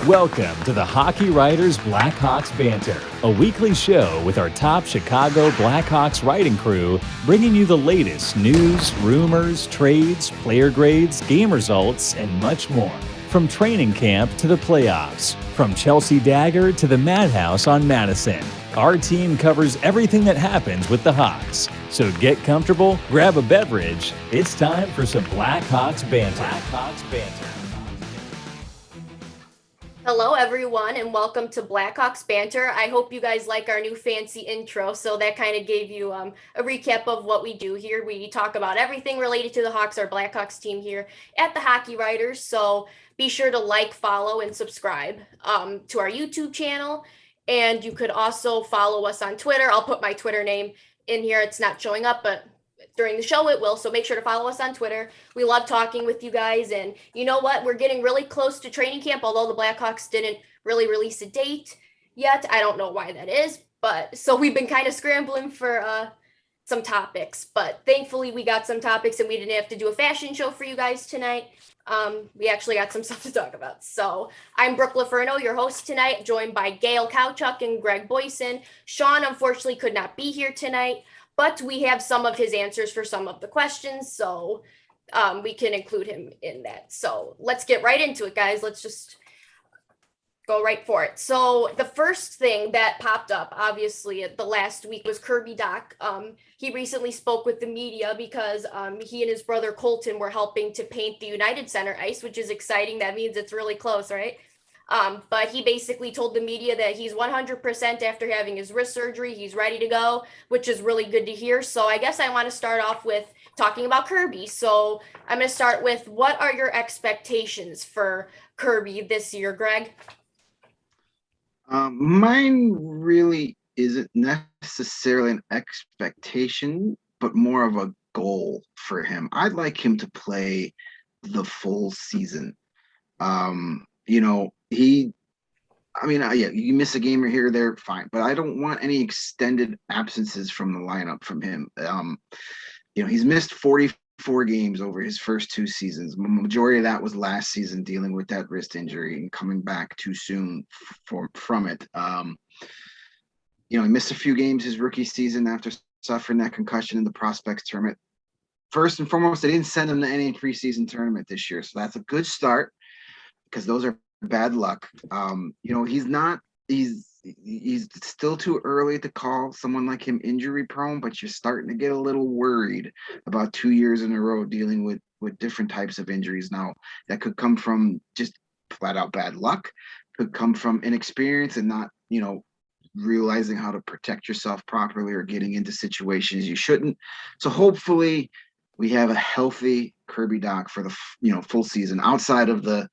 Welcome to the Hockey Writers Blackhawks Banter, a weekly show with our top Chicago Blackhawks writing crew, bringing you the latest news, rumors, trades, player grades, game results, and much more. From training camp to the playoffs, from Chelsea Dagger to the Madhouse on Madison, our team covers everything that happens with the Hawks. So get comfortable, grab a beverage. It's time for some Blackhawks Banter. Blackhawks Banter. Hello, everyone, and welcome to Blackhawks Banter. I hope you guys like our new fancy intro. So that kind of gave you a recap of what we do here. We talk about everything related to the Hawks, our Blackhawks team here at the Hockey Writers. So be sure to like, follow, and subscribe to our YouTube channel. And you could also follow us on Twitter. I'll put my Twitter name in here. It's not showing up, but during the show it will, so make sure to follow us on Twitter. We love talking with you guys, and you know what? We're getting really close to training camp, although the Blackhawks didn't really release a date yet. I don't know why that is, but so we've been kind of scrambling for some topics, but thankfully we got some topics and we didn't have to do a fashion show for you guys tonight. We actually got some stuff to talk about. So I'm Brooke Lofurno, your host tonight, joined by Gail Kauchak and Greg Boysen. Sean unfortunately could not be here tonight, but we have some of his answers for some of the questions, so we can include him in that. So let's get right into it, guys. Let's just go right for it. So the first thing that popped up, obviously, the last week was Kirby Dach. He recently spoke with the media because he and his brother Colton were helping to paint the United Center ice, which is exciting. That means it's really close, right? But he basically told the media that he's 100% after having his wrist surgery. He's ready to go, which is really good to hear. So I guess I want to start off with talking about Kirby. So I'm going to start with, what are your expectations for Kirby this year, Greg? Mine really isn't necessarily an expectation, but more of a goal for him. I'd like him to play the full season. You miss a game or here or there, fine. But I don't want any extended absences from the lineup from him. He's missed 44 games over his first two seasons. The majority of that was last season, dealing with that wrist injury and coming back too soon from it. He missed a few games his rookie season after suffering that concussion in the prospects tournament. First and foremost, they didn't send him to any preseason tournament this year, so that's a good start, because those are bad luck. He's still too early to call someone like him injury prone, but you're starting to get a little worried about 2 years in a row dealing with different types of injuries. Now, that could come from just flat out bad luck, could come from inexperience and not, realizing how to protect yourself properly or getting into situations you shouldn't. So hopefully we have a healthy Kirby Dach for the full season, outside of the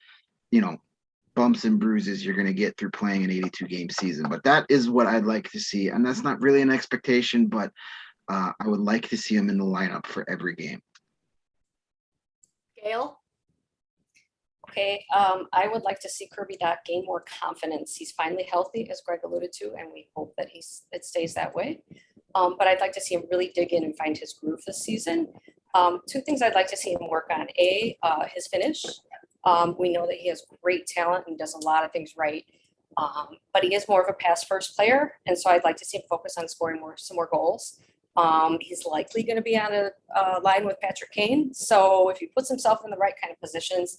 bumps and bruises you're going to get through playing an 82-game season. But that is what I'd like to see. And that's not really an expectation, but I would like to see him in the lineup for every game. Gail? Okay, I would like to see Kirby Dach gain more confidence. He's finally healthy, as Greg alluded to, and we hope that it stays that way. But I'd like to see him really dig in and find his groove this season. Two things I'd like to see him work on. His finish. We know that he has great talent and does a lot of things right, but he is more of a pass-first player, and so I'd like to see him focus on scoring some more goals. He's likely going to be on a line with Patrick Kane, so if he puts himself in the right kind of positions,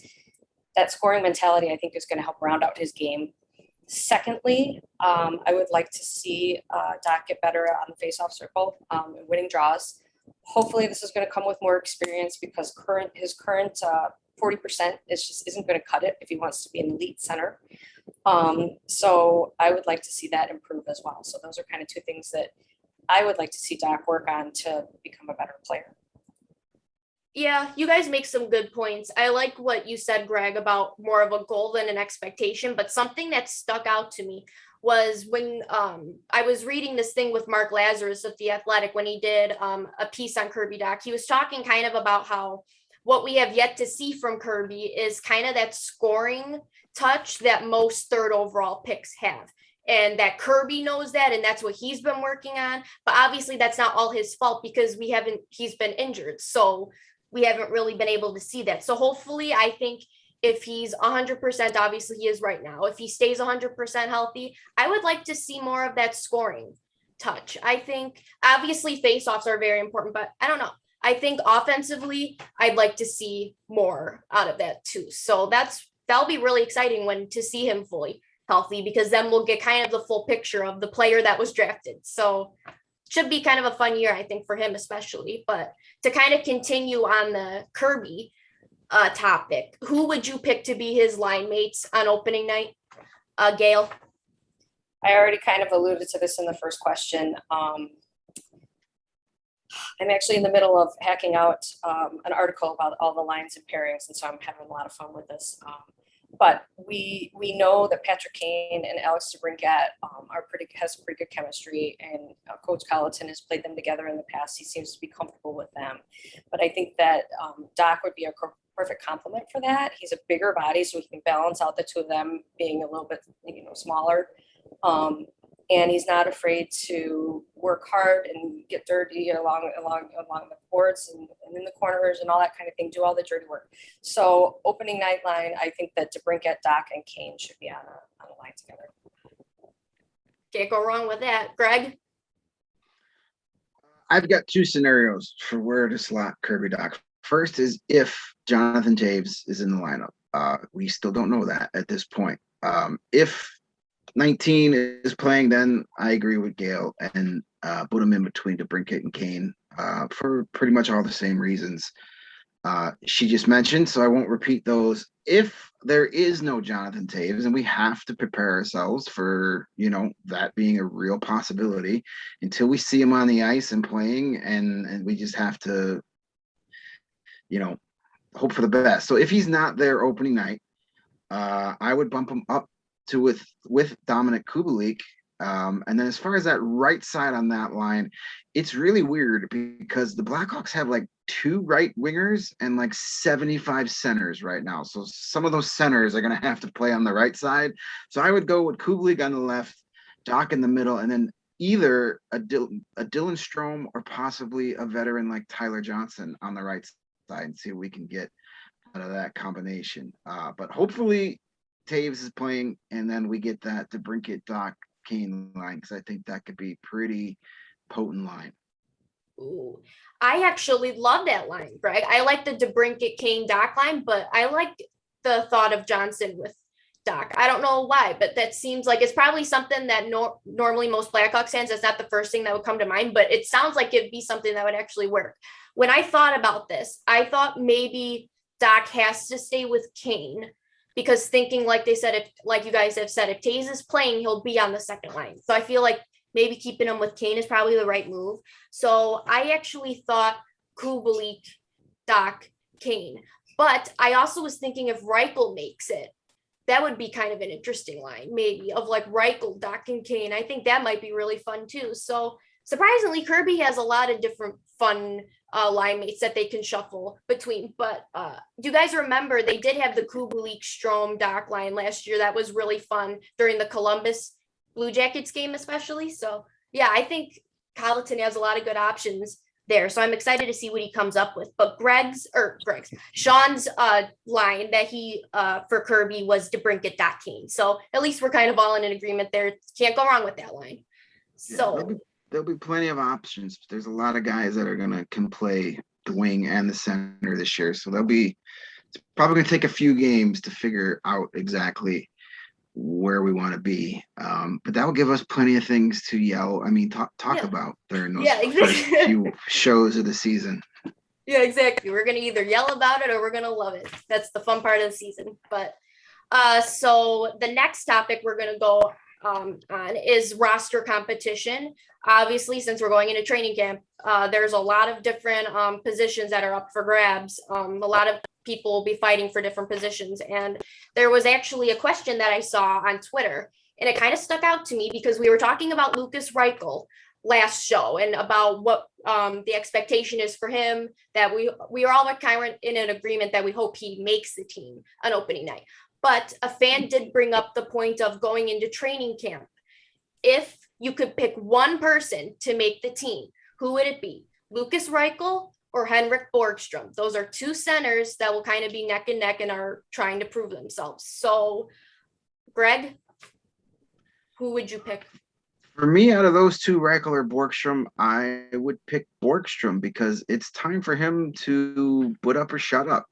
that scoring mentality, I think, is going to help round out his game. Secondly, I would like to see Dach get better on the face-off circle and winning draws. Hopefully, this is going to come with more experience, because his current 40% isn't going to cut it if he wants to be an elite center. So I would like to see that improve as well. So those are kind of two things that I would like to see Dach work on to become a better player. Yeah, you guys make some good points. I like what you said, Greg, about more of a goal than an expectation, but something that stuck out to me was when I was reading this thing with Mark Lazarus of The Athletic, when he did a piece on Kirby Dach. He was talking kind of about how what we have yet to see from Kirby is kind of that scoring touch that most third overall picks have. And that Kirby knows that, and that's what he's been working on. But obviously that's not all his fault, because he's been injured. So we haven't really been able to see that. So hopefully, I think if he's 100%, obviously he is right now. If he stays 100% healthy, I would like to see more of that scoring touch. I think obviously faceoffs are very important, but I don't know. I think offensively, I'd like to see more out of that too. So that'll be really exciting when to see him fully healthy, because then we'll get kind of the full picture of the player that was drafted. So should be kind of a fun year, I think, for him especially. But to kind of continue on the Kirby topic, who would you pick to be his line mates on opening night? Gail? I already kind of alluded to this in the first question. I'm actually in the middle of hacking out an article about all the lines and pairings, and so I'm having a lot of fun with this. But we know that Patrick Kane and Alex DeBrincat has pretty good chemistry, and Coach Colliton has played them together in the past. He seems to be comfortable with them. But I think that Dach would be a perfect complement for that. He's a bigger body, so he can balance out the two of them being a little bit, smaller. And he's not afraid to work hard and get dirty along the boards and in the corners and all that kind of thing, do all the dirty work. So opening night line, I think that DeBrincat, Dach, and Kane should be on a line together. Can't go wrong with that. Greg? I've got two scenarios for where to slot Kirby Dach. First is if Jonathan Toews is in the lineup. We still don't know that at this point. If 19 is playing, then I agree with Gail and put him in between DeBrincat and Kane for pretty much all the same reasons she just mentioned, so I won't repeat those. If there is no Jonathan Toews, and we have to prepare ourselves for, that being a real possibility until we see him on the ice and playing, and we just have to, hope for the best. So if he's not there opening night, I would bump him up to with Dominik Kubalik. And then as far as that right side on that line, it's really weird because the Blackhawks have like 2 right wingers and like 75 centers right now. So some of those centers are going to have to play on the right side. So I would go with Kubalik on the left, Dach in the middle, and then either a Dylan Strome or possibly a veteran like Tyler Johnson on the right side and see what we can get out of that combination. But hopefully Toews is playing, and then we get that DeBrincat, Dach, Kane line, because I think that could be pretty potent line. Ooh, I actually love that line, Greg. I like the DeBrincat, Kane, Dach line, but I like the thought of Johnson with Dach. I don't know why, but that seems like it's probably something that normally most Blackhawks fans, that's not the first thing that would come to mind, but it sounds like it'd be something that would actually work. When I thought about this, I thought maybe Dach has to stay with Kane, because thinking, like they said, like you guys have said, if Toews is playing, he'll be on the second line. So I feel like maybe keeping him with Kane is probably the right move. So I actually thought Kubalik, Dach, Kane. But I also was thinking if Reichel makes it, that would be kind of an interesting line, maybe, of like Reichel, Dach, and Kane. I think that might be really fun too. So surprisingly, Kirby has a lot of different fun line mates that they can shuffle between. But do you guys remember they did have the Kubalik, Strome, Dach line last year? That was really fun during the Columbus Blue Jackets game, especially. So yeah, I think Colliton has a lot of good options there. So I'm excited to see what he comes up with. But Sean's line that he for Kirby was DeBrincat, Dach, Kane. So at least we're kind of all in an agreement there. Can't go wrong with that line. So there'll be plenty of options. There's a lot of guys that can play the wing and the center this year. So it's probably going to take a few games to figure out exactly where we want to be. But that will give us plenty of things to yell. I mean, talk about during those first few shows of the season. Yeah, exactly. We're going to either yell about it or we're going to love it. That's the fun part of the season. But so the next topic we're going to go on is roster competition. Obviously, since we're going into training camp, there's a lot of different positions that are up for grabs. A lot of people will be fighting for different positions. And there was actually a question that I saw on Twitter, and it kind of stuck out to me because we were talking about Lukas Reichel last show and about what the expectation is for him, that we are all kind of in an agreement that we hope he makes the team on opening night. But a fan did bring up the point of going into training camp. If you could pick one person to make the team, who would it be? Lukas Reichel or Henrik Borgstrom. Those are two centers that will kind of be neck and neck and are trying to prove themselves. So, Greg, who would you pick? For me, out of those two, Reichel or Borgstrom, I would pick Borgstrom because it's time for him to put up or shut up.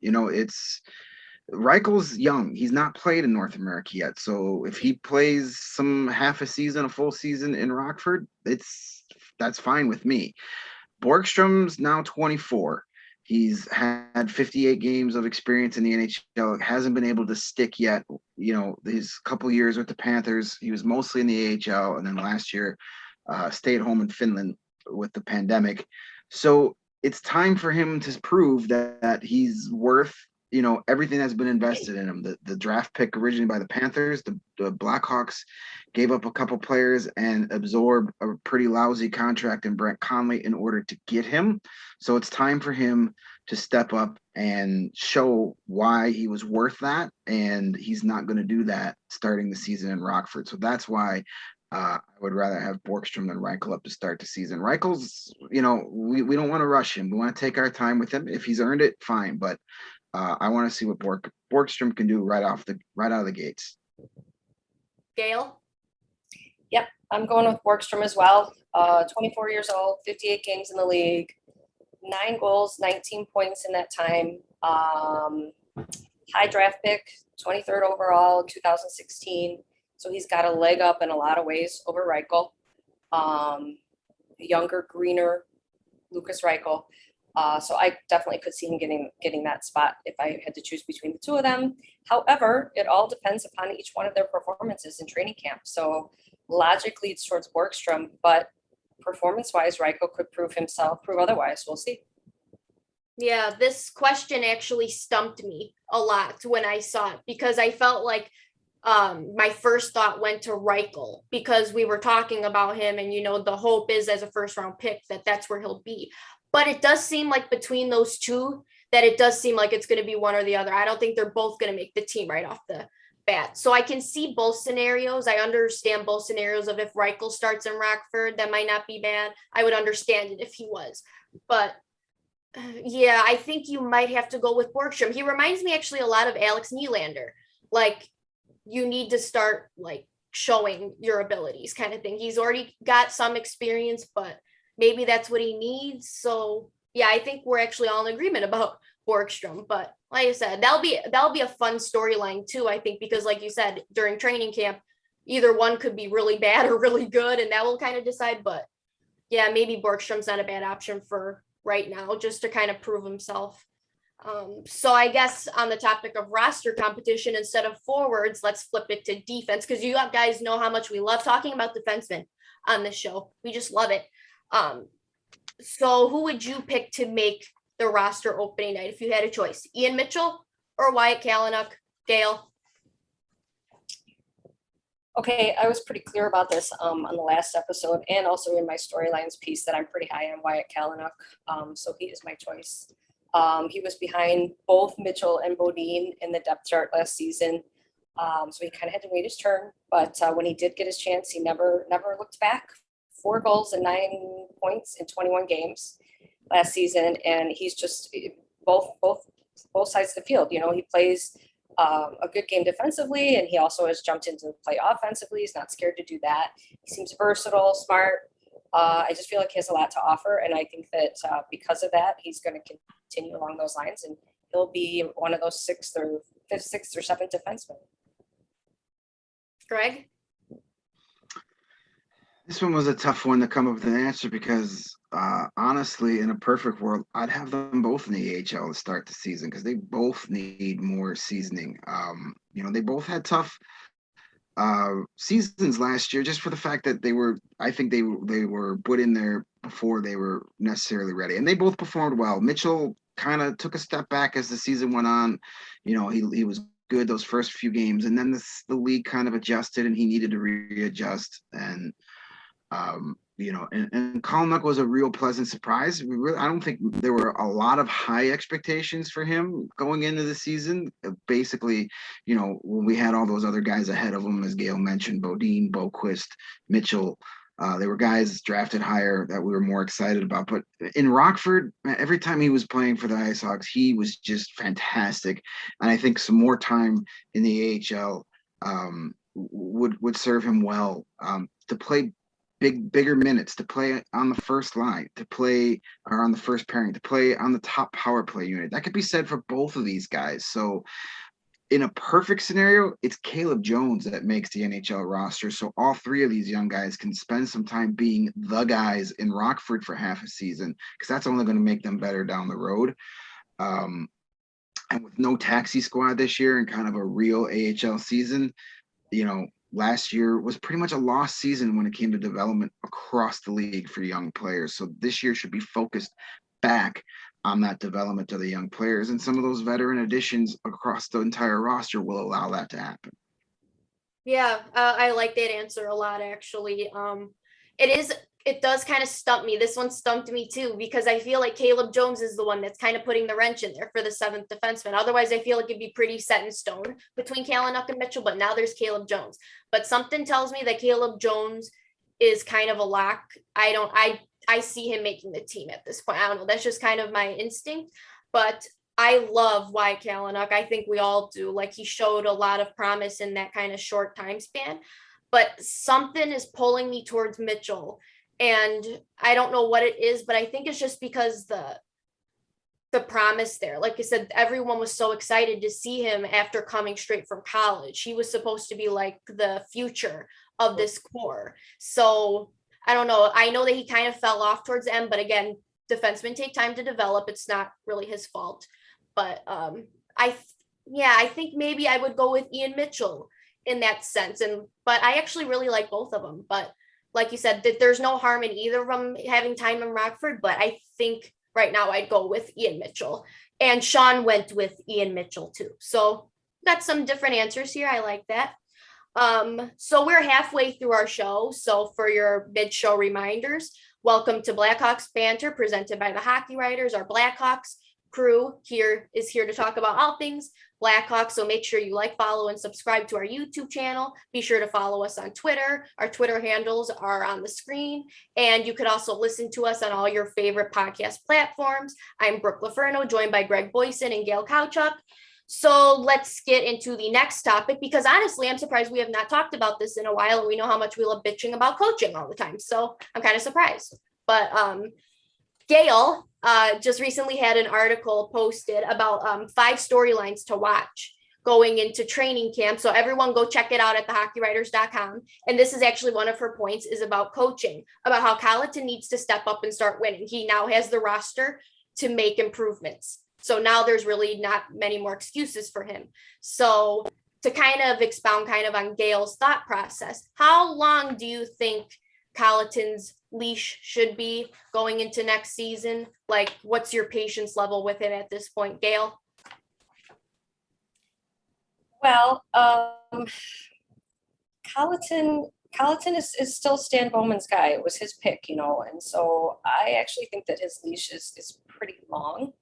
Reichel's young. He's not played in North America yet. So if he plays some half a season, a full season in Rockford, that's fine with me. Borgstrom's now 24. He's had 58 games of experience in the NHL. Hasn't been able to stick yet. His couple years with the Panthers, he was mostly in the AHL, and then last year, stayed home in Finland with the pandemic. So it's time for him to prove that he's worth everything that's been invested in him. The draft pick originally by the Panthers, the Blackhawks gave up a couple players and absorbed a pretty lousy contract in Brett Conley in order to get him. So it's time for him to step up and show why he was worth that. And he's not going to do that starting the season in Rockford. So that's why I would rather have Borgstrom than Reichel up to start the season. Reichel's, we don't want to rush him. We want to take our time with him. If he's earned it, fine. But I want to see what Borgstrom can do right out of the gates. Gail? Yep, I'm going with Borgstrom as well. 24 years old, 58 games in the league, 9 goals, 19 points in that time. High draft pick, 23rd overall, 2016. So he's got a leg up in a lot of ways over Reichel. Younger, greener Lukas Reichel. So I definitely could see him getting that spot if I had to choose between the two of them. However, it all depends upon each one of their performances in training camp. So logically it's towards Borgstrom, but performance-wise, Reichel could prove otherwise. We'll see. Yeah, this question actually stumped me a lot when I saw it because I felt like my first thought went to Reichel because we were talking about him and, the hope is as a first round pick that's where he'll be. But it does seem like between those two that it does seem like it's going to be one or the other. I don't think they're both going to make the team right off the bat. So I can see both scenarios. I understand both scenarios of if Reichel starts in Rockford, that might not be bad. I would understand it if he was. But yeah, I think you might have to go with Borgstrom. He reminds me actually a lot of Alex Nylander. Like, you need to start like showing your abilities kind of thing. He's already got some experience, but maybe that's what he needs. So yeah, I think we're actually all in agreement about Borgstrom. But like I said, that'll be a fun storyline too, I think, because like you said, during training camp, either one could be really bad or really good, and that will kind of decide. But yeah, maybe Borgstrom's not a bad option for right now, just to kind of prove himself. So I guess on the topic of roster competition, instead of forwards, let's flip it to defense, because you guys know how much we love talking about defensemen on this show. We just love it. So who would you pick to make the roster opening night if you had a choice? Ian Mitchell or Wyatt Kalynuk? Gail? Okay, I was pretty clear about this on the last episode and also in my storylines piece that I'm pretty high on Wyatt Kalynuk. So he is my choice. He was behind both Mitchell and Bodine in the depth chart last season. So he kind of had to wait his turn, but when he did get his chance, he never looked back. 4 goals and 9 points in 21 games last season. And he's just both sides of the field. He plays a good game defensively, and he also has jumped into play offensively. He's not scared to do that. He seems versatile, smart. I just feel like he has a lot to offer. And I think that because of that, he's going to continue along those lines, and he'll be one of those 6th or 7th defensemen. Greg? This one was a tough one to come up with an answer because honestly, in a perfect world, I'd have them both in the AHL to start the season because they both need more seasoning. They both had tough seasons last year just for the fact that they were put in there before they were necessarily ready, and they both performed well. Mitchell kind of took a step back as the season went on. He was good those first few games, and then the league kind of adjusted and he needed to readjust. And and Kalynuk was a real pleasant surprise. I don't think there were a lot of high expectations for him going into the season. Basically, when we had all those other guys ahead of him, as Gail mentioned, Bodine, Boquist, Mitchell, There were guys drafted higher that we were more excited about. But in Rockford, every time he was playing for the Ice Hawks, he was just fantastic. And I think some more time in the AHL would serve him well, to play bigger minutes, to play on the first line, to play or on the first pairing, to play on the top power play unit. That could be said for both of these guys. So in a perfect scenario, it's Caleb Jones that makes the NHL roster. So all three of these young guys can spend some time being the guys in Rockford for half a season, because that's only going to make them better down the road. And with no taxi squad this year and kind of a real AHL season, last year was pretty much a lost season when it came to development across the league for young players. So this year should be focused back on that development of the young players, and some of those veteran additions across the entire roster will allow that to happen. Yeah, I like that answer a lot, actually. It does kind of stump me. This one stumped me too, because I feel like Caleb Jones is the one that's kind of putting the wrench in there for the seventh defenseman. Otherwise, I feel like it'd be pretty set in stone between Kalynuk and Mitchell, but now there's Caleb Jones. But something tells me that Caleb Jones is kind of a lock. I see him making the team at this point. I don't know. That's just kind of my instinct. But I love Wyatt Kalynuk. I think we all do. Like, he showed a lot of promise in that kind of short time span. But something is pulling me towards Mitchell. And I don't know what it is, but I think it's just because the promise there. Like I said, everyone was so excited to see him after coming straight from college. He was supposed to be like the future of this core. So I don't know. I know that he kind of fell off towards the end, but again, defensemen take time to develop. It's not really his fault. But I think maybe I would go with Ian Mitchell in that sense. But I actually really like both of them. But like you said, that there's no harm in either of them having time in Rockford. But I think right now I'd go with Ian Mitchell. And Sean went with Ian Mitchell too. So got some different answers here. I like that. So we're halfway through our show. So for your mid-show reminders, welcome to Blackhawks Banter, presented by the Hockey Writers. Our Blackhawks crew is here to talk about all things Blackhawks. So make sure you like, follow, and subscribe to our YouTube channel. Be sure to follow us on Twitter. Our Twitter handles are on the screen. And you could also listen to us on all your favorite podcast platforms. I'm Brooke Lofurno, joined by Greg Boysen and Gail Kauchak. So let's get into the next topic, because honestly, I'm surprised we have not talked about this in a while, and we know how much we love bitching about coaching all the time. So I'm kind of surprised. But Gail just recently had an article posted about 5 storylines to watch going into training camp. So everyone go check it out at thehockeywriters.com. And this is actually one of her points, is about coaching, about how Colliton needs to step up and start winning. He now has the roster to make improvements. So now there's really not many more excuses for him. So to kind of expound kind of on Gail's thought process, how long do you think Colliton's leash should be going into next season? Like, what's your patience level with him at this point, Gail? Well, Colliton is still Stan Bowman's guy. It was his pick, and so I actually think that his leash is pretty long.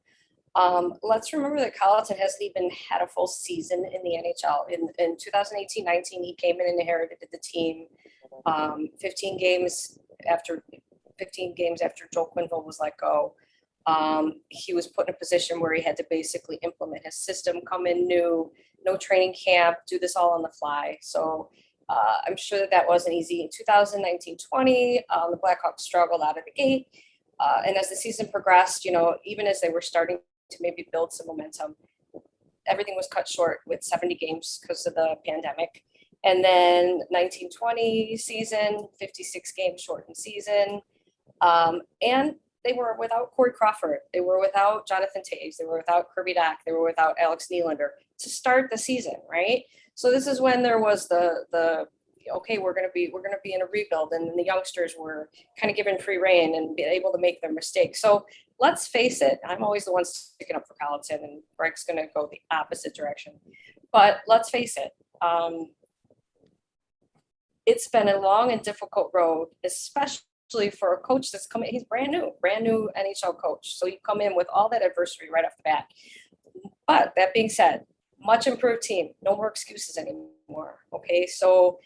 Let's remember that Colliton hasn't even had a full season in the NHL. In 2018-19, he came in and inherited the team 15 games after Joel Quenneville was let go. He was put in a position where he had to basically implement his system, come in new, no training camp, do this all on the fly. So I'm sure that wasn't easy. In 2019-20, the Blackhawks struggled out of the gate. And as the season progressed, even as they were starting to maybe build some momentum, everything was cut short with 70 games because of the pandemic. And then 19-20 season, 56 games shortened season. And they were without Corey Crawford. They were without Jonathan Toews. They were without Kirby Dach. They were without Alex Nylander to start the season, right? So this is when there was the okay, we're gonna be in a rebuild, and the youngsters were kind of given free rein and be able to make their mistakes. So let's face it, I'm always the one sticking up for Colliton, and Greg's gonna go the opposite direction. But let's face it, it's been a long and difficult road, especially for a coach that's coming. He's brand new NHL coach. So you come in with all that adversity right off the bat. But that being said, much improved team, no more excuses anymore. Okay, so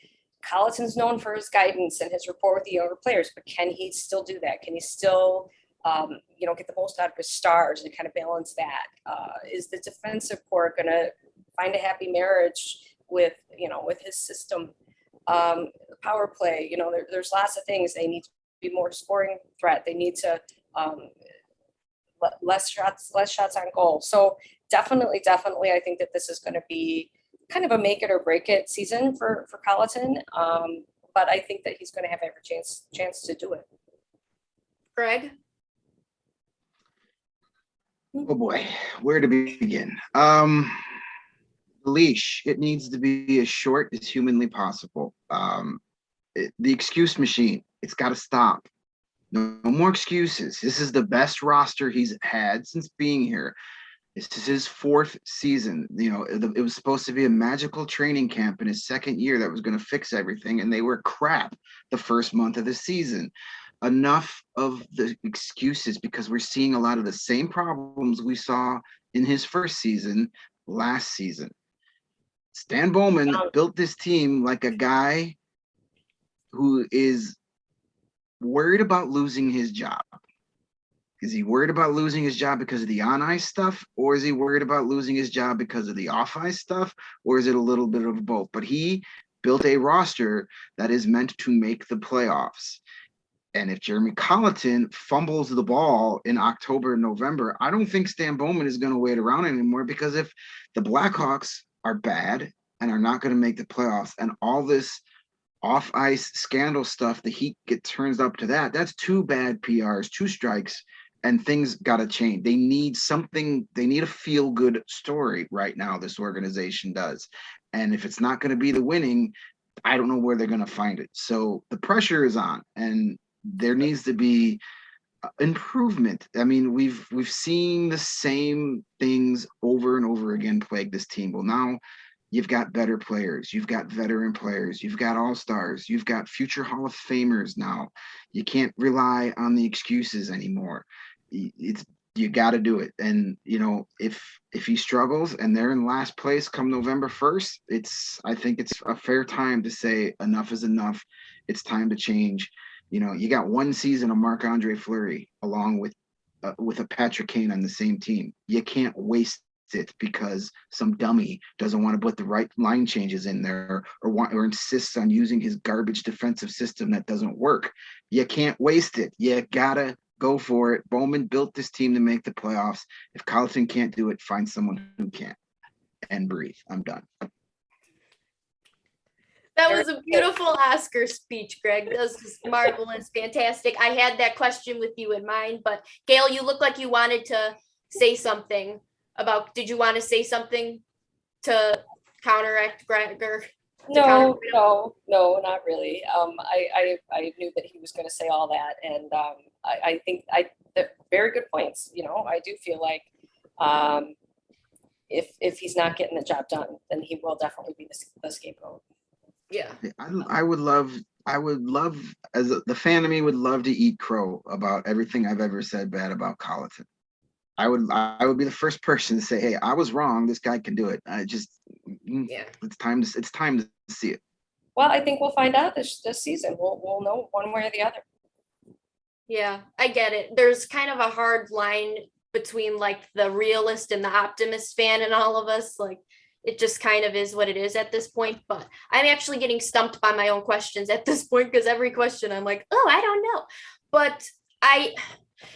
Colliton's known for his guidance and his rapport with the younger players, but can he still do that? Can he still, get the most out of his stars and kind of balance that? Is the defensive core going to find a happy marriage with his system? The power play, there's lots of things. They need to be more scoring threat. They need to less shots on goal. So definitely, I think that this is going to be kind of a make it or break it season for Colliton. But I think that he's going to have every chance to do it. Greg? Oh boy, where to begin? The leash, it needs to be as short as humanly possible. The excuse machine, it's got to stop. No more excuses. This is the best roster he's had since being here. This is his 4th season. It was supposed to be a magical training camp in his 2nd year that was going to fix everything, and they were crap the first month of the season. Enough of the excuses, because we're seeing a lot of the same problems we saw in his first season last season. Stan Bowman built this team like a guy who is worried about losing his job. Is he worried about losing his job because of the on-ice stuff, or is he worried about losing his job because of the off-ice stuff, or is it a little bit of both? But he built a roster that is meant to make the playoffs. And if Jeremy Colliton fumbles the ball in October and November, I don't think Stan Bowman is going to wait around anymore, because if the Blackhawks are bad and are not going to make the playoffs, and all this off-ice scandal stuff, the heat turns up to that, that's 2 bad PRs, 2 strikes, and things got to change. They need something. They need a feel-good story right now, this organization does. And if it's not going to be the winning, I don't know where they're going to find it. So the pressure is on, and there needs to be improvement. I mean, we've seen the same things over and over again plague this team. Well, now you've got better players, you've got veteran players, you've got all-stars, you've got future Hall of Famers now. You can't rely on the excuses anymore. You got to do it. And if he struggles and they're in last place come November 1st, I think it's a fair time to say enough is enough. It's time to change. You got 1 season of Marc-Andre Fleury along with a Patrick Kane on the same team. You can't waste it because some dummy doesn't want to put the right line changes in there, or insists on using his garbage defensive system that doesn't work. You can't waste it. You gotta go for it. Bowman built this team to make the playoffs. If Colliton can't do it, find someone who can. And breathe. I'm done. That was a beautiful Oscar speech, Greg. That was just marvelous, fantastic. I had that question with you in mind, but Gail, you look like you wanted to say something did you want to say something to counteract Gregor? No, not really. I knew that he was going to say all that, and I think they're very good points. I do feel like if he's not getting the job done, then he will definitely be the scapegoat. Yeah. I would love, the fan of me would love to eat crow about everything I've ever said bad about Colliton. I would be the first person to say, hey, I was wrong. This guy can do it. It's time to see it. Well, I think we'll find out this season. We'll know one way or the other. Yeah, I get it. There's kind of a hard line between like the realist and the optimist fan and all of us. Like, it just kind of is what it is at this point. But I'm actually getting stumped by my own questions at this point, because every question I'm like, oh, I don't know. But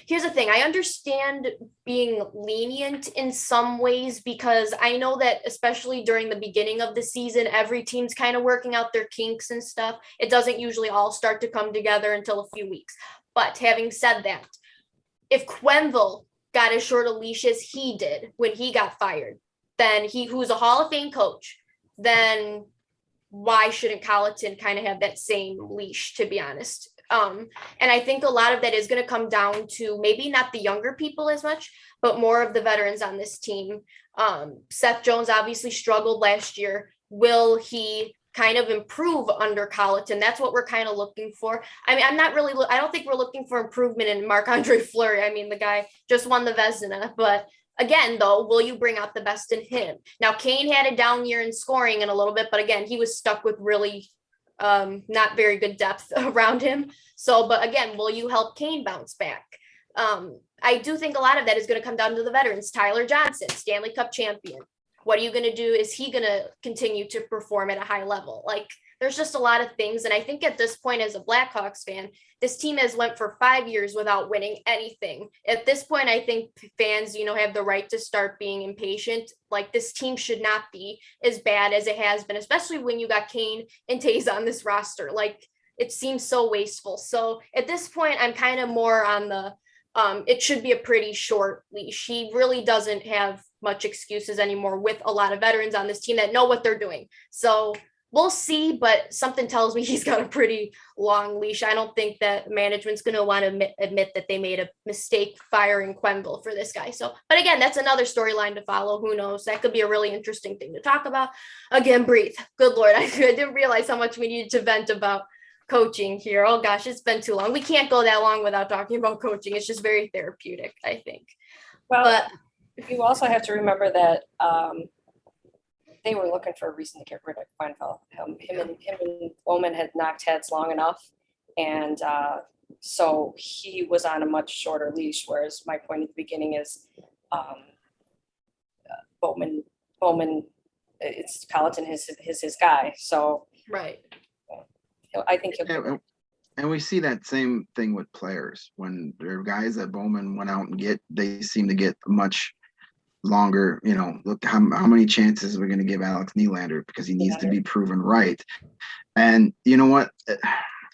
here's the thing. I understand being lenient in some ways, because I know that especially during the beginning of the season, every team's kind of working out their kinks and stuff. It doesn't usually all start to come together until a few weeks. But having said that, if Quenneville got as short a leash as he did when he got fired, then who's a Hall of Fame coach, then why shouldn't Colliton kind of have that same leash, to be honest? And I think a lot of that is going to come down to maybe not the younger people as much, but more of the veterans on this team. Seth Jones obviously struggled last year. Will he kind of improve under Colliton? That's what we're kind of looking for. I mean, I don't think we're looking for improvement in Marc-Andre Fleury. I mean, the guy just won the Vezina, but again, though, will you bring out the best in him? Now, Kane had a down year in scoring in a little bit, but again, he was stuck with really not very good depth around him. So, but again, will you help Kane bounce back? I do think a lot of that is going to come down to the veterans. Tyler Johnson, Stanley Cup champion. What are you going to do? Is he going to continue to perform at a high level? Like, there's just a lot of things. And I think at this point, as a Blackhawks fan, this team has went for 5 years without winning anything. At this point, I think fans, have the right to start being impatient. Like, this team should not be as bad as it has been, especially when you got Kane and Taze on this roster. Like, it seems so wasteful. So at this point, I'm kind of more on the, it should be a pretty short leash. He really doesn't have much excuses anymore with a lot of veterans on this team that know what they're doing. So we'll see, but something tells me he's got a pretty long leash. I don't think that management's going to want to admit that they made a mistake firing Quenville for this guy. So, but again, that's another storyline to follow. Who knows? That could be a really interesting thing to talk about. Again, breathe. Good Lord. I didn't realize how much we needed to vent about coaching here. Oh gosh, it's been too long. We can't go that long without talking about coaching. It's just very therapeutic, I think. Well, but you also have to remember that they were looking for a reason to get rid of Quenville. Him and Bowman had knocked heads long enough, and so he was on a much shorter leash. Whereas my point at the beginning is Bowman, it's Colliton, his guy. So right. I think and we see that same thing with players. When there are guys that Bowman went out and they seem to get much longer, look how many chances we're going to give Alex Nylander because he needs to be proven right. And you know what?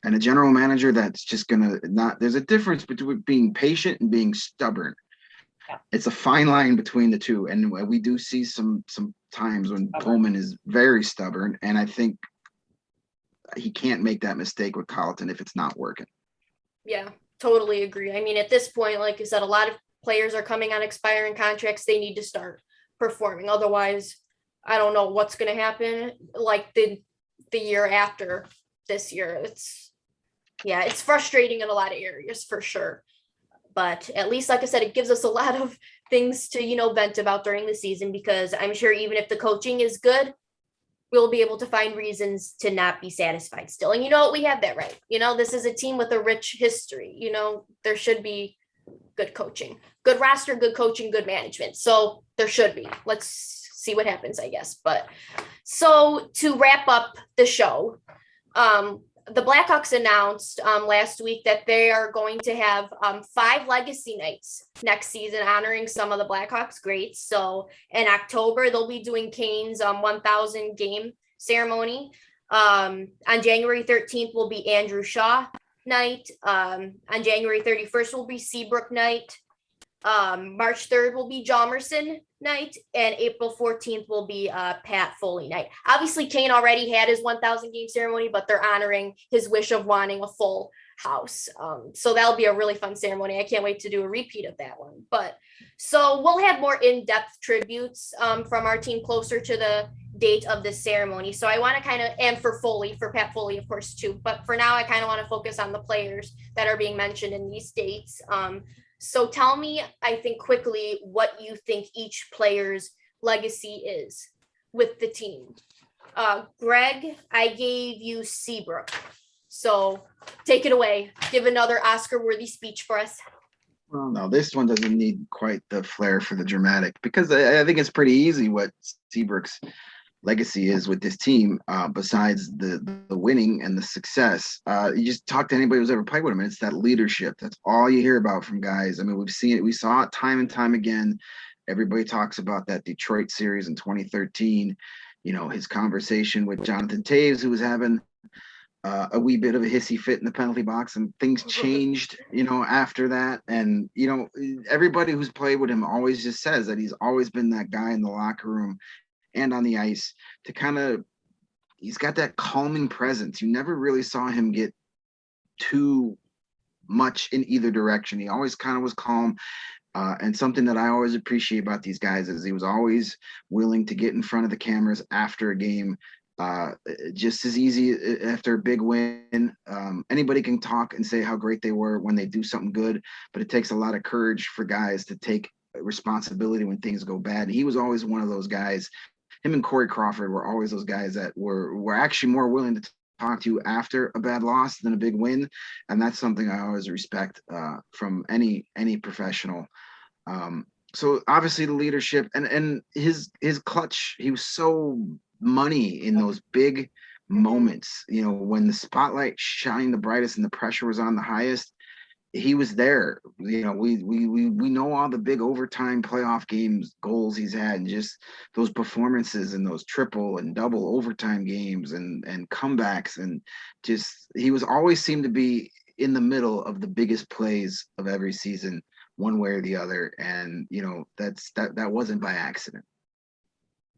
And a general manager that's just going to there's a difference between being patient and being stubborn. Yeah. It's a fine line between the two. And we do see some times when Bowman is very stubborn. And I think he can't make that mistake with Colliton if it's not working. Yeah, totally agree. I mean, at this point, like you said, a lot of players are coming on expiring contracts. They need to start performing. Otherwise, I don't know what's going to happen. Like the year after this year, it's frustrating in a lot of areas for sure. But at least, like I said, it gives us a lot of things to, vent about during the season, because I'm sure even if the coaching is good, we'll be able to find reasons to not be satisfied still. And we have that right. This is a team with a rich history. There should be good coaching, good roster, good coaching, good management. So there should be. Let's see what happens, I guess. But so to wrap up the show, the Blackhawks announced last week that they are going to have 5 legacy nights next season, honoring some of the Blackhawks greats. So in October, they'll be doing Kane's 1,000 game ceremony. On January 13th will be Andrew Shaw night. On January 31st will be Seabrook night. March 3rd will be Jalmerson night, and April 14th will be Pat Foley night. Obviously, Kane already had his 1,000 game ceremony, but they're honoring his wish of wanting a full house. So that'll be a really fun ceremony. I can't wait to do a repeat of that one. But so we'll have more in-depth tributes from our team closer to the date of this ceremony. So I want to and for Pat Foley, of course, too. But for now, I kind of want to focus on the players that are being mentioned in these dates. So tell me, I think quickly, what you think each player's legacy is with the team. Greg, I gave you Seabrook. So take it away. Give another Oscar-worthy speech for us. Well, no, this one doesn't need quite the flair for the dramatic, because I think it's pretty easy what Seabrook's legacy is with this team, besides the winning and the success. You just talk to anybody who's ever played with him, and it's that leadership. That's all you hear about from guys. I mean, we've seen it. We saw it time and time again. Everybody talks about that Detroit series in 2013. His conversation with Jonathan Taves, who was having a wee bit of a hissy fit in the penalty box, and things changed, after that. And, everybody who's played with him always just says that he's always been that guy in the locker room and on the ice to he's got that calming presence. You never really saw him get too much in either direction. He always kind of was calm. And something that I always appreciate about these guys is he was always willing to get in front of the cameras after a game, just as easy after a big win. Anybody can talk and say how great they were when they do something good, but it takes a lot of courage for guys to take responsibility when things go bad. He was always one of those guys. Him and Corey Crawford were always those guys that were actually more willing to talk to you after a bad loss than a big win, and that's something I always respect from any professional. So obviously the leadership and his clutch, he was so money in those big moments. You know, when the spotlight shined the brightest and the pressure was on the highest, he was there. You know, we know all the big overtime playoff games goals he's had, and just those performances and those triple and double overtime games and comebacks, and just he was always seemed to be in the middle of the biggest plays of every season, one way or the other. And you know, that wasn't by accident.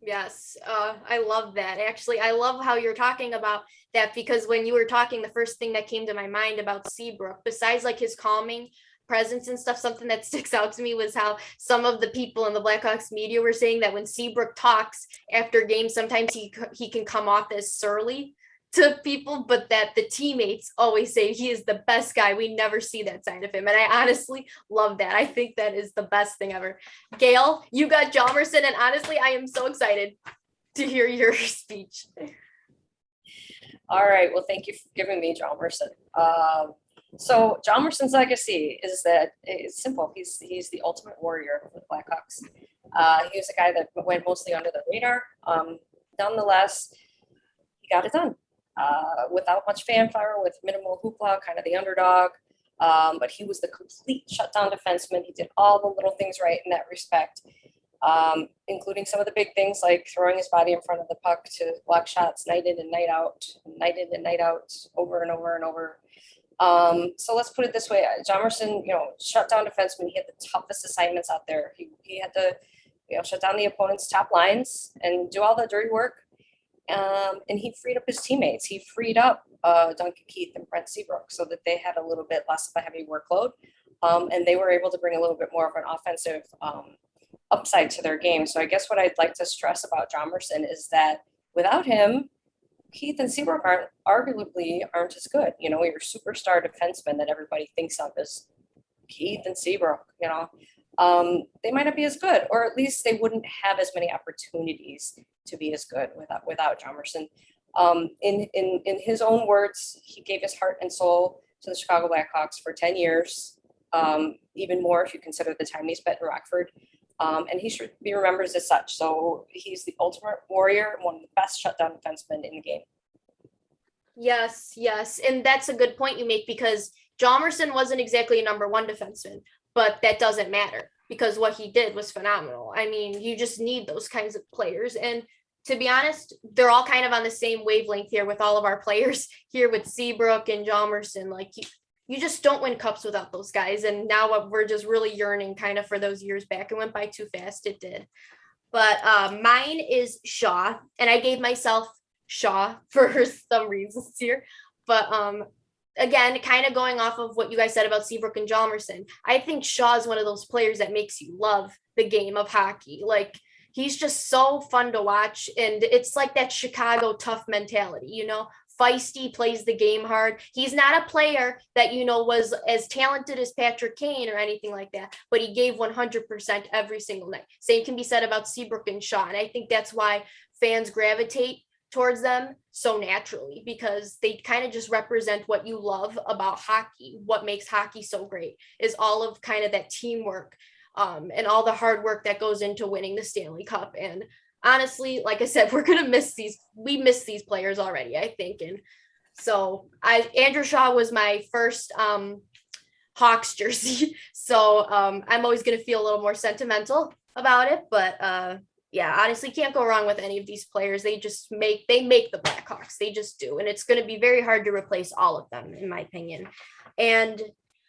Yes, I love that. Actually, I love how you're talking about that, because when you were talking, the first thing that came to my mind about Seabrook, besides like his calming presence and stuff, something that sticks out to me was how some of the people in the Blackhawks media were saying that when Seabrook talks after games, sometimes he can come off as surly to people, but that the teammates always say he is the best guy. We never see that side of him. And I honestly love that. I think that is the best thing ever. Gail, you got Hjalmarsson, and honestly, I am so excited to hear your speech. All right. Well, thank you for giving me Hjalmarsson. So Hjalmarsson's legacy is that it's simple. He's the ultimate warrior for the Blackhawks. He was a guy that went mostly under the radar. Nonetheless, he got it done. Without much fanfare, with minimal hoopla, kind of the underdog. But he was the complete shutdown defenseman. He did all the little things right in that respect, including some of the big things like throwing his body in front of the puck to block shots night in and night out, over and over and over. So let's put it this way. Hjalmarsson, shutdown defenseman, he had the toughest assignments out there. He had to, shut down the opponent's top lines and do all the dirty work. And he freed up his teammates. He freed up Duncan Keith and Brent Seabrook so that they had a little bit less of a heavy workload. And they were able to bring a little bit more of an offensive upside to their game. So I guess what I'd like to stress about Hjalmarsson is that without him, Keith and Seabrook aren't as good. Your superstar defenseman that everybody thinks of as Keith and Seabrook, they might not be as good, or at least they wouldn't have as many opportunities to be as good without Hjalmarsson. In his own words, he gave his heart and soul to the Chicago Blackhawks for 10 years, even more if you consider the time he spent in Rockford. And he should be remembered as such. So he's the ultimate warrior, one of the best shutdown defensemen in the game. Yes. And that's a good point you make, because Hjalmarsson wasn't exactly a number one defenseman, but that doesn't matter because what he did was phenomenal. I mean, you just need those kinds of players. And to be honest, they're all kind of on the same wavelength here with all of our players here with Seabrook and Hjalmarsson. Like you just don't win cups without those guys. And now we're just really yearning kind of for those years back. It went by too fast. It did. But mine is Shaw. And I gave myself Shaw for some reasons here. But again, kind of going off of what you guys said about Seabrook and Hjalmarsson, I think Shaw is one of those players that makes you love the game of hockey. Like, he's just so fun to watch. And it's like that Chicago tough mentality, feisty, plays the game hard. He's not a player that, was as talented as Patrick Kane or anything like that, but he gave 100% every single night. Same can be said about Seabrook and Shaw. And I think that's why fans gravitate towards them so naturally, because they kind of just represent what you love about hockey. What makes hockey so great is all of kind of that teamwork and all the hard work that goes into winning the Stanley Cup. And honestly, like I said, we miss these players already, I think. And so Andrew Shaw was my first Hawks jersey. So I'm always going to feel a little more sentimental about it, but yeah, honestly, can't go wrong with any of these players. They make the Blackhawks. They just do. And it's going to be very hard to replace all of them, in my opinion. And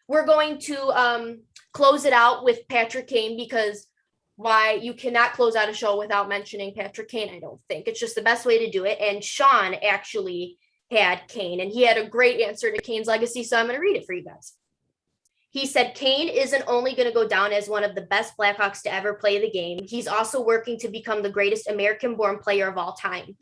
we're going to close it out with Patrick Kane, because why you cannot close out a show without mentioning Patrick Kane, I don't think. It's just the best way to do it. And Sean actually had Kane, and he had a great answer to Kane's legacy. So I'm going to read it for you guys. He said, Kane isn't only going to go down as one of the best Blackhawks to ever play the game. He's also working to become the greatest American-born player of all time.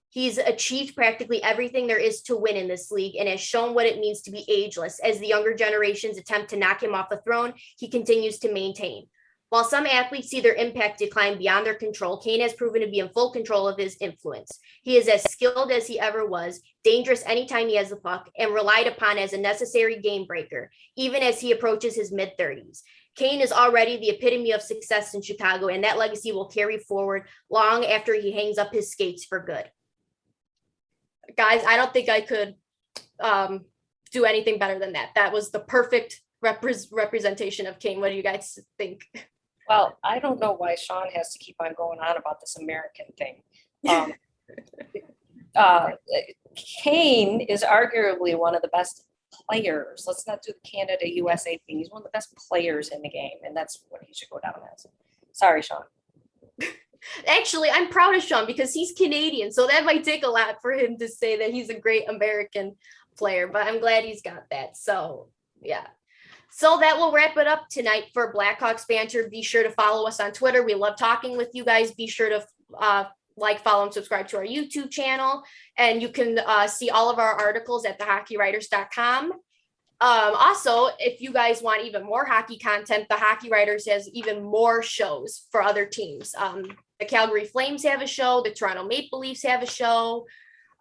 He's achieved practically everything there is to win in this league and has shown what it means to be ageless. As the younger generations attempt to knock him off the throne, he continues to maintain. While some athletes see their impact decline beyond their control, Kane has proven to be in full control of his influence. He is as skilled as he ever was, dangerous anytime he has the puck, and relied upon as a necessary game breaker, even as he approaches his mid-30s. Kane is already the epitome of success in Chicago, and that legacy will carry forward long after he hangs up his skates for good. Guys, I don't think I could do anything better than that. That was the perfect representation of Kane. What do you guys think? Well, I don't know why Sean has to keep on going on about this American thing. Kane is arguably one of the best players. Let's not do the Canada USA thing. He's one of the best players in the game, and that's what he should go down as. Sorry, Sean. Actually, I'm proud of Sean because he's Canadian, so that might take a lot for him to say that he's a great American player, but I'm glad he's got that. So, yeah. So that will wrap it up tonight for Blackhawks Banter. Be sure to follow us on Twitter. We love talking with you guys. Be sure to like, follow, and subscribe to our YouTube channel. And you can see all of our articles at thehockeywriters.com. Also, if you guys want even more hockey content, the Hockey Writers has even more shows for other teams. The Calgary Flames have a show. The Toronto Maple Leafs have a show.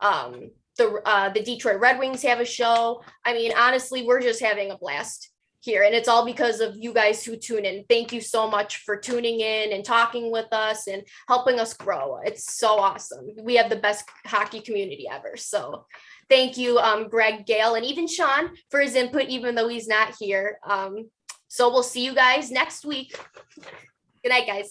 The Detroit Red Wings have a show. I mean, honestly, we're just having a blast here, and it's all because of you guys who tune in. Thank you so much for tuning in and talking with us and helping us grow. It's so awesome. We have the best hockey community ever. So thank you, Greg, Gail, and even Sean for his input, even though he's not here. So we'll see you guys next week. Good night, guys.